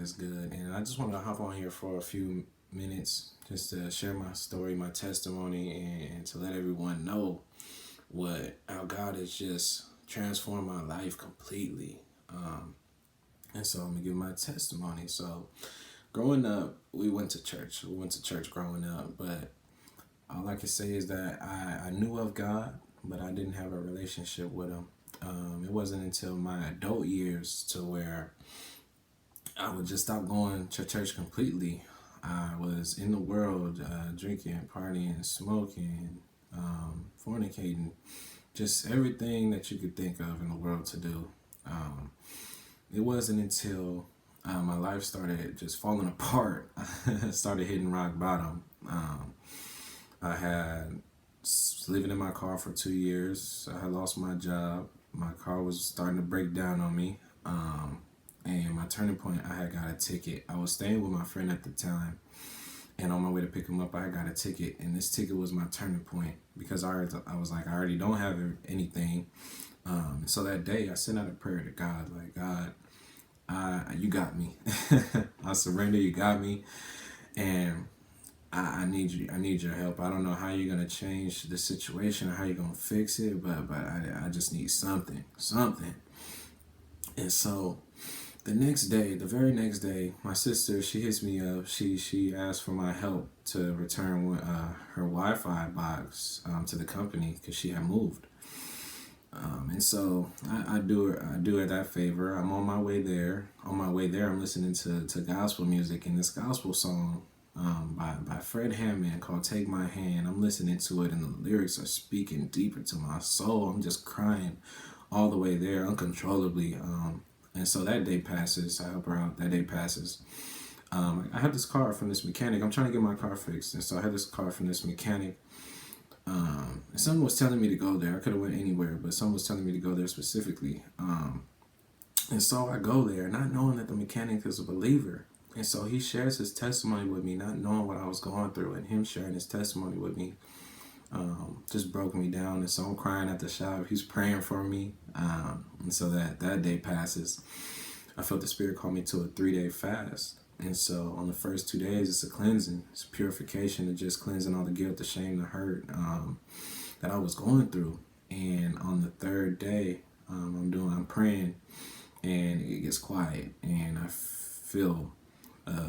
God is good. And I just want to hop on here for a few minutes just to share my story, my testimony, and to let everyone know how God has just transformed my life completely. And so I'm gonna give my testimony. So growing up, we went to church. We went to church growing up, but all I can say is that I knew of God, but I didn't have a relationship with Him. It wasn't until my adult years to where I would just stop going to church completely. I was in the world, drinking, partying, smoking, fornicating, just everything that you could think of in the world to do. Um, it wasn't until my life started just falling apart, started hitting rock bottom. I had living in my car for 2 years. I had lost my job. My car was starting to break down on me. And my turning point, I had got a ticket. I was staying with my friend at the time, and on my way to pick him up, I got a ticket, and this ticket was my turning point because I was like, I already don't have anything. So that day, I sent out a prayer to God, like, God, you got me. I surrender. You got me, and I need you. I need your help. I don't know how you're gonna change the situation or how you're gonna fix it, but I just need something. And so the next day, the very next day, my sister, she hits me up. She asked for my help to return her Wi-Fi box to the company because she had moved. And so I do her that favor. I'm on my way there. On my way there, I'm listening to gospel music, and this gospel song by Fred Hammond called "Take My Hand." I'm listening to it, and the lyrics are speaking deeper to my soul. I'm just crying all the way there, uncontrollably. And so that day passes. I help her out. That day passes. I have this car from this mechanic. I'm trying to get my car fixed, and so I had this car from this mechanic. And someone was telling me to go there. I could have went anywhere, but someone was telling me to go there specifically. And so I go there, not knowing that the mechanic is a believer. And so he shares his testimony with me, not knowing what I was going through, and him sharing his testimony with me just broke me down. And so I'm crying at the shop. He's praying for me. And so that day passes. I felt the Spirit call me to a 3-day fast. And so on the first 2 days, it's a cleansing. It's purification. It's just cleansing all the guilt, the shame, the hurt that I was going through. And on the third day, I'm praying, and it gets quiet, and I feel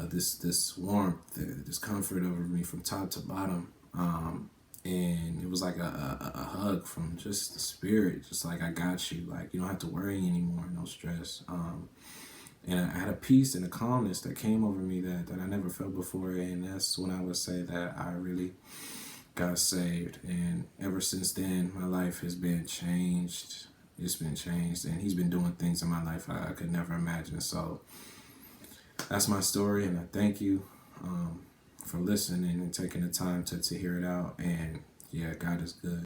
this warmth, this comfort over me from top to bottom. And it was like a hug from just the Spirit, just like, I got you. Like, you don't have to worry anymore, no stress. And I had a peace and a calmness that came over me that I never felt before. And that's when I would say that I really got saved. And ever since then, my life has been changed. It's been changed. And He's been doing things in my life I could never imagine. So that's my story. And I thank you for listening and taking the time to hear it out. And yeah, God is good.